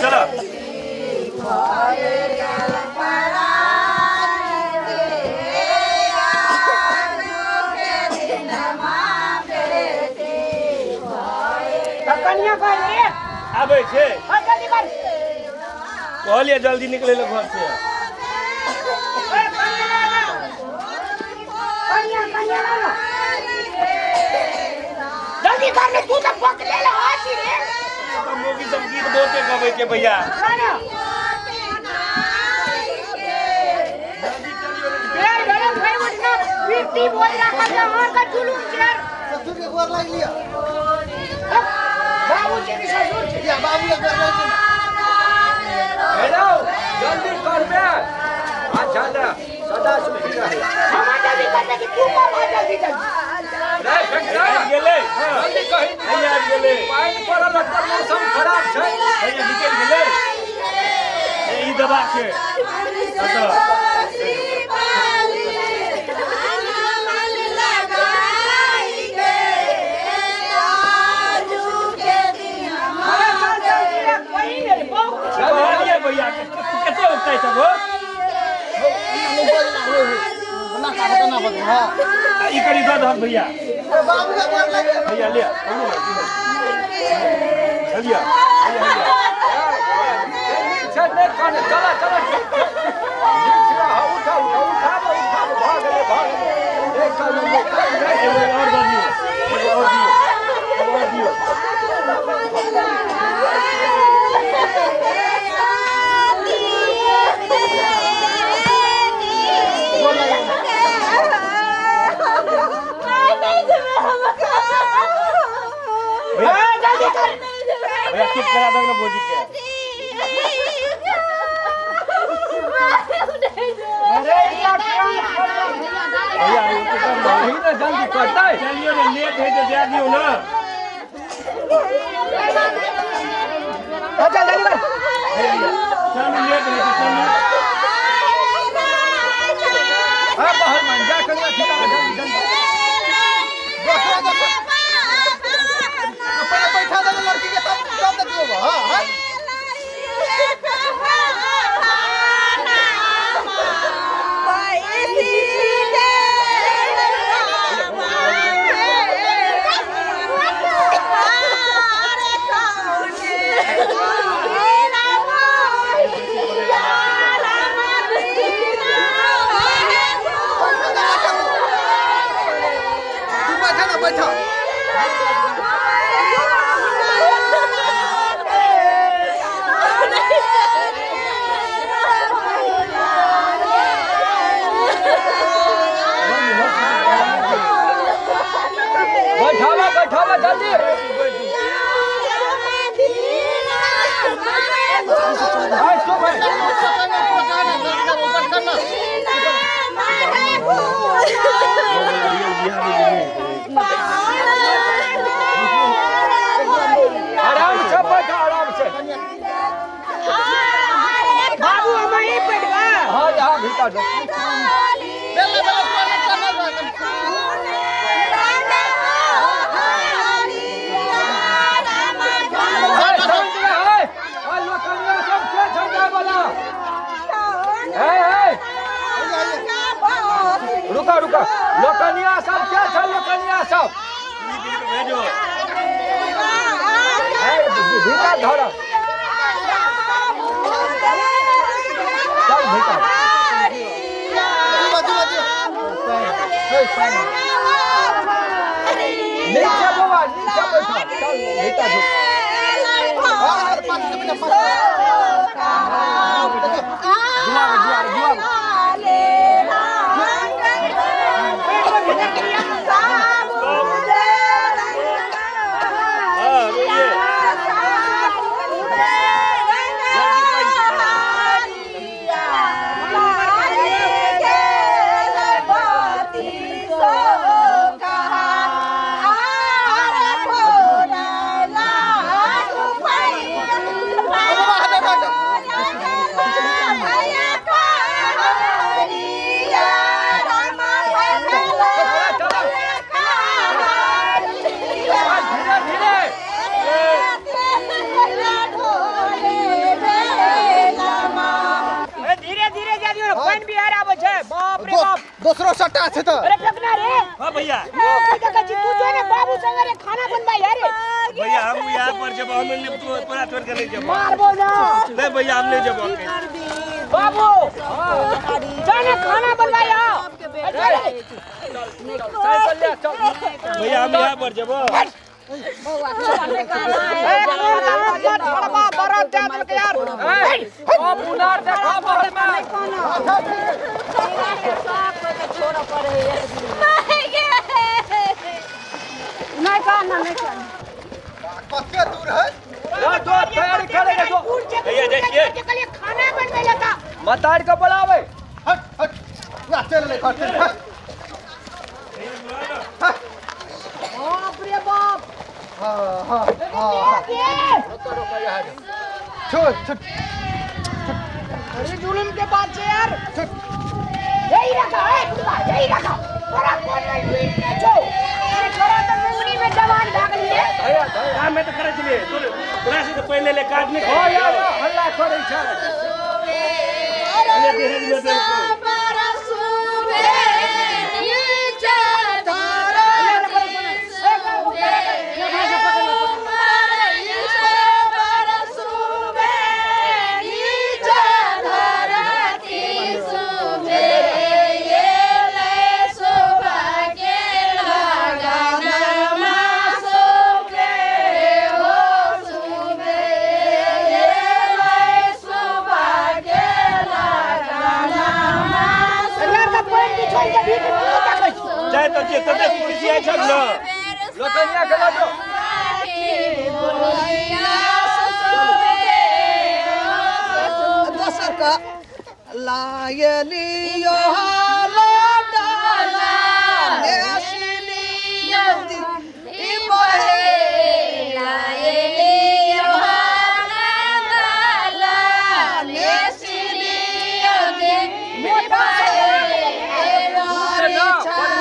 चलो आबे छे कहलिए जल्दी निकले लो घर से जल्दी कर ले तू तो पकड़े ले हाथी रे मोगी सब गीत बोलते गवे के भैया यार गलत भाई उठना पीटी बोल रहा था और का जुलूम यार ससुर के गोर लाग लिया बाबू के भी ससुर या बाबू के गोर लाग हेलो जल्दी कर बे अच्छा दा सदा सुखी रहे हम जल्दी करने की तू को जल्दी कर रे शंकर गेले जल्दी कहि भैया गेले पानी पड़ल त मौसम खराब छै भैया निकल गेले ई दबा के अच्छा भैया कितने उठता है सब ना का ना बद हां ई करी दो धर भैया बाबू के गोर लाग भैया ले भैया चल ने कने चला चला उठा भाग ले एक चल और दियो भैया चुप करा दो ना भोजी के भैया नहीं ना जल्दी करता है चलिए ना लेट है तो दे दियो ना चल जल्दी कर चलो लेट है तो चलो हां बाहर मान जा करिया ठिकाना जल्दी अपने बैठा दे लड़की के सब काम देखियो हां हां बैठा बैठावा जल्दी हां स्टॉप है ऊपर करना आराम से बैठा आराम से बाबू हम यहीं बैठवा हां यहां भीतर दो रुका रुका लोकनिया सब क्या छ लोकनिया सब भेजो भीतर धर चल भीतर नीचे बाबा नीचे बैठा चल भीतर दूसरो सट्टा छे तो अरे फेंकना रे हाँ भैया ओ जगह जी तू जो है ना बाबू संग रे खाना बनवाई है रे भैया हम यहाँ पर जब हमने पूरा छोड़ कर नहीं जब मारबो ना नहीं भैया हमने जब बाबू जाने खाना बनवाई आओ साइकिल ले चल भैया हम यहाँ पर जब ओ मुनार देखा महल में नहीं खाना नहीं खाना पक्के दूर है दो तैयारी करेंगे दो भैया देखिए कल खाना बनवे लेता मतार को बुलावे हट हट या चल ले खट बाप रे बाप हां छुट छुट अरे जुलूम के बाद से यार यही रखा है यही रखा पूरा कौन नहीं जो ये करा तो मुंगनी में जवान भाग लिए हाँ मैं तो करे चलिए पूरा से तो पहले ले काटने ओ यार हल्ला करे छ अरे धीरे धीरे जाए तो जे तते कुर्सी है छक न लोकनिया के लो दोसर का लायलियो हालोडाला नेशलियो दी बहे लायलियो हालोडाला नेशलियो दी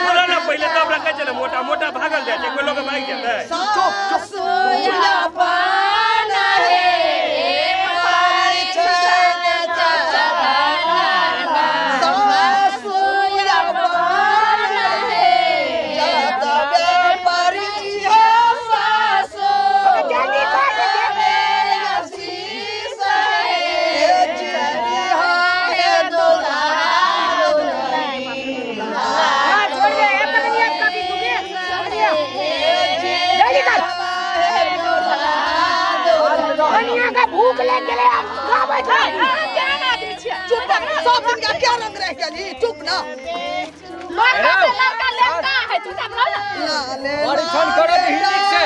बोला ना पहले तो अपना कहे ना मोटा मोटा भागल जाए कोई लोग भाग जाता है चुप सुया पाना है पारी चले चचराना सुया पाना है जाता व्यापारी हो सासो जल्दी कर दे आशीष है जनी है दुलार हां छोड़ दे एक कनिया कभी तुगे जल्दी कर कनिया का भूख लग गेले अब का बैठा क्या आदमी छिया चुप ना सब दिन का क्या रंग रह गया जी चुप ना लड़का लड़का है तू सब ना लाले परीक्षण करो हिंदी से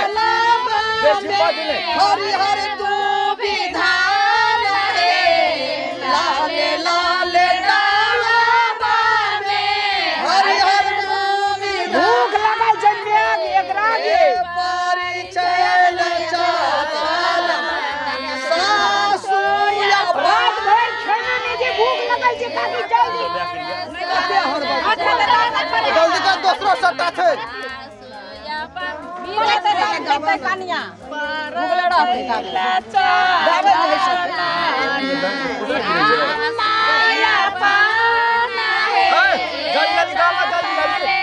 बेसी बात नहीं हरि हरि तू विधान है लाले लाले डाला बाने हरि हरि तू विधान भूख लगा जन्मे एक रागे परिचय चाला सासुया रात भर खाना नहीं जे भूख लगल जे काकी जल्दी जल्दी कर दूसरो सट्टा छे जल्दी गावा जल्दी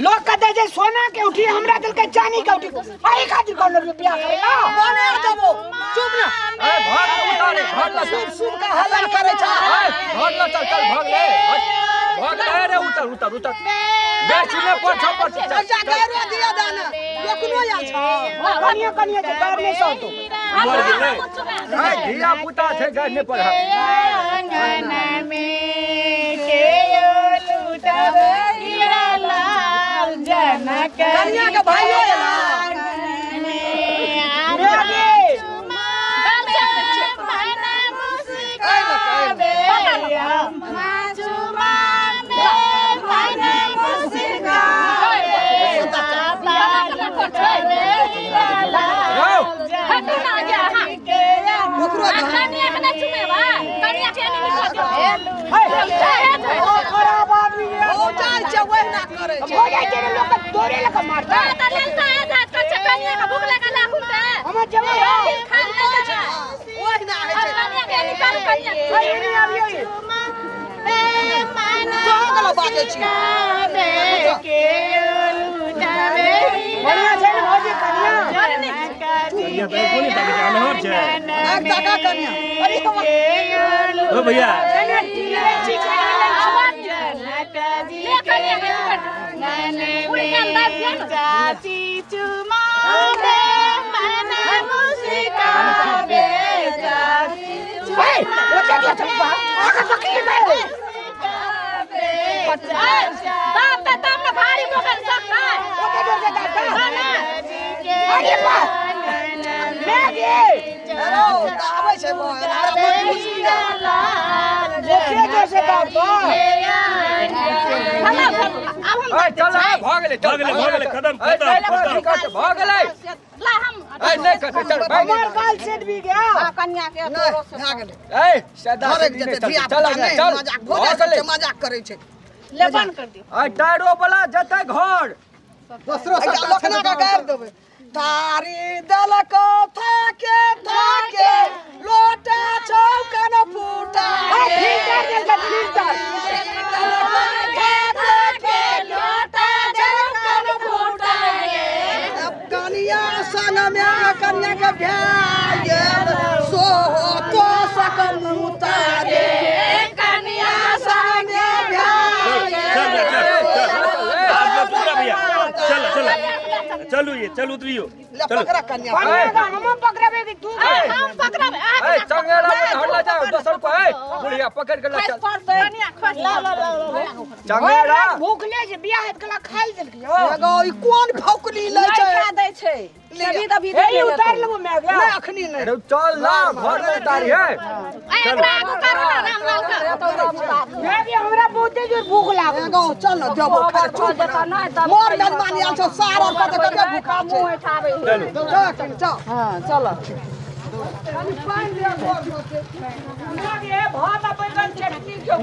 लोग कहते जे सोना के उठी हमरा दिल के चांदी के उठी आई खातिर कौन रुपया करेगा बोले देबो चुप ना ए भाग उतारे भाग ला सुन सुन का हल्ला करे छ भाग ला चल चल भाग ले भाग ले रे उतर उतर उतर बेसी ने पछ पछ चल जा गैरो दिया दाना लोकनो आल छ कनिया कनिया जे पैर में सो तो मर गेले धिया पुता छे घर ने पढ़ा आंगन में के लूटब हीरा लाल जनक कन्या के भाइयो एला पता तोरे लगा मारता हम जब ओहि ना है गलो बाजे छी बढ़िया छै ने भौजी कनिया ये तो कोनी ताके अनहर छै एक दादा कन्या अरे ओ भैया आबै छै चल भाग ले खत्म भाग ले ए नहीं कर चल भाग काल सेट भी गया कन्या के भाग ले ए सदा चल चल मजाक करे छै ले बंद कर दियो आ टायरो वाला जते घर दूसरो लखना का कर देबे तारी दल को थाके लोटा चौकन फूटा फिल्टर दे फिल्टर कनिया संग में कन्या के भ्याल सो तो सकल उतारे कन्या संग चलो ये चल उतरियो पकड़ा कन्या हम पकड़बे कि तू हम पकड़बे ए चंगेरा में हल्ला जाओ दोसर को ए बुढ़िया पकड़ के ला चल चंगेरा भूख ले जे बियाह हेत कला खाइ देलकियो एगो ई कोन भौकली ले छै दै छै तभी तभी ए उतार लेबो मैं गया नहीं अखनी नहीं अरे चल ना घर में उतारी है एकरा आगू करू ना रामलाल मैं भी हमरा बहुते जोर भूख लागल एगो चल न देबो खाए चुप मोर मेहमान आल छौ सारा पर के भूखा मुंह उठाबे चल हां चलो भात अपन चटनी के